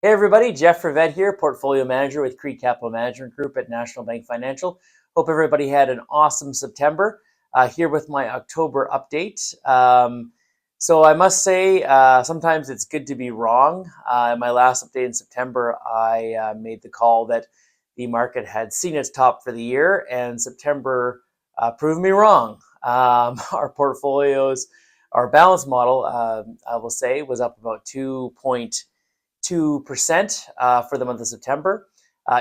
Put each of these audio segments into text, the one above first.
Hey everybody, Jeff Rivett here, Portfolio Manager with Cree Capital Management Group at National Bank Financial. Hope everybody had an awesome September. Here with my October update. So I must say, sometimes it's good to be wrong. In my last update in September, I made the call that the market had seen its top for the year, and September proved me wrong. Our portfolios, our balance model, I will say, was up about 2% for the month of September,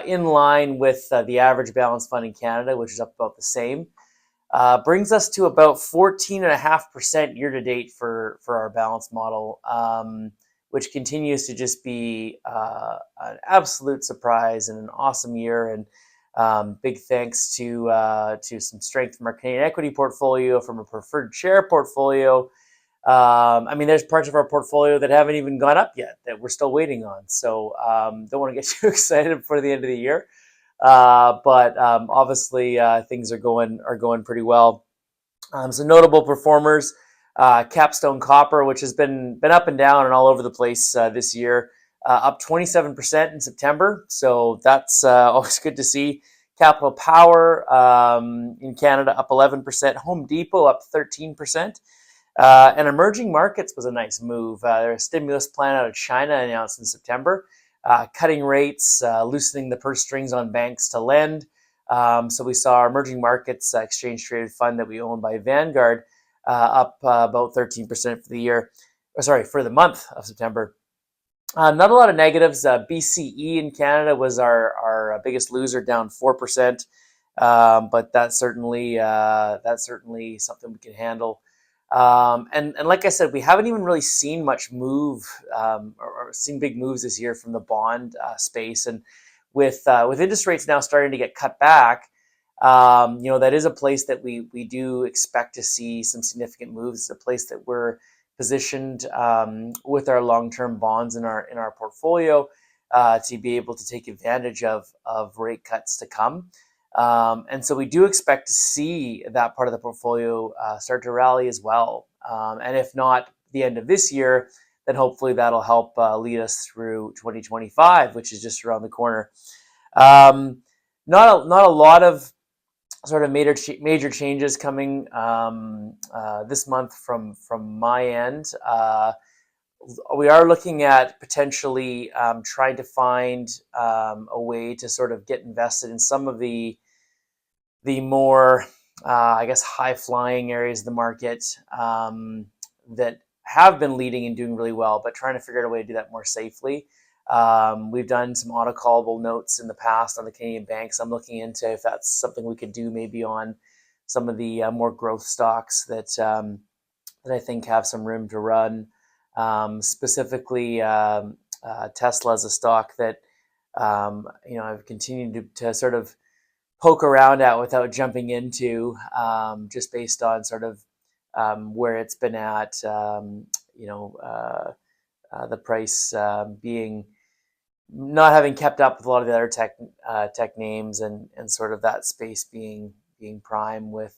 in line with the average balance fund in Canada, which is up about the same. Brings us to about 14.5% year to date for our balance model, which continues to just be an absolute surprise and an awesome year. And big thanks to some strength from our Canadian equity portfolio, from a preferred share portfolio. There's parts of our portfolio that haven't even gone up yet that we're still waiting on. So don't want to get too excited before the end of the year. But obviously things are going pretty well. Some notable performers: Capstone Copper, which has been up and down and all over the place this year, up 27% in September. So that's always good to see. Capital Power in Canada up 11%. Home Depot up 13%. And emerging markets was a nice move. There's a stimulus plan out of China announced in September, cutting rates, loosening the purse strings on banks to lend. So we saw our emerging markets exchange traded fund that we own by Vanguard up about 13% for the year. For the month of September. Not a lot of negatives. BCE in Canada was our biggest loser, down 4%. But that's certainly something we can handle. And like I said, we haven't even really seen much move or seen big moves this year from the bond space. And with interest rates now starting to get cut back, that is a place that we do expect to see some significant moves. It's a place that we're positioned with our long-term bonds in our portfolio to be able to take advantage of rate cuts to come. And so we do expect to see that part of the portfolio start to rally as well. And if not the end of this year, then hopefully that'll help lead us through 2025, which is just around the corner. Not a lot of sort of major changes coming this month from my end. We are looking at potentially trying to find a way to sort of get invested in some of the more, high-flying areas of the market that have been leading and doing really well, but trying to figure out a way to do that more safely. We've done some auto-callable notes in the past on the Canadian banks. I'm looking into if that's something we could do maybe on some of the more growth stocks that I think have some room to run. Specifically, Tesla is a stock that I've continued to sort of poke around at without jumping into, just based on sort of where it's been at, the price being not having kept up with a lot of the other tech names, and sort of that space being prime with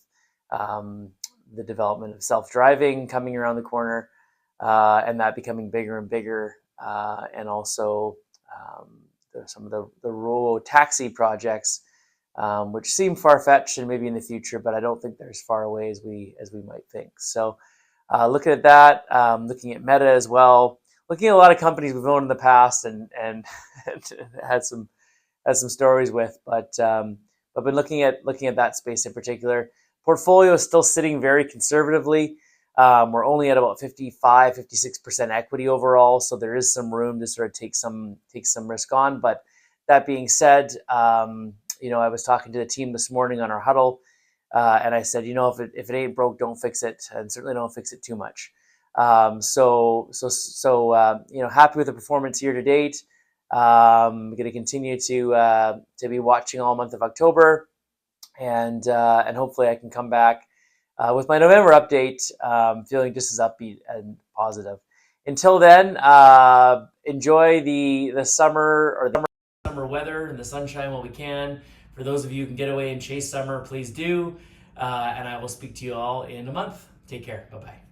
the development of self-driving coming around the corner, and that becoming bigger and bigger, and also some of the robo taxi projects, which seem far-fetched and maybe in the future, but I don't think they're as far away as we might think. So looking at that, looking at Meta as well, looking at a lot of companies we've owned in the past and had some stories with, but I've been looking at that space in particular. Portfolio is still sitting very conservatively. We're only at about 55-56% equity overall, so there is some room to sort of take some risk on. But that being said, I was talking to the team this morning on our huddle, and I said, if it ain't broke, don't fix it, and certainly don't fix it too much. So happy with the performance year to date. I'm going to continue to be watching all month of October, and hopefully I can come back with my November update, feeling just as upbeat and positive. Until then, enjoy the summer or the summer weather and the sunshine while we can. For those of you who can get away and chase summer, please do. And I will speak to you all in a month. Take care. Bye-bye.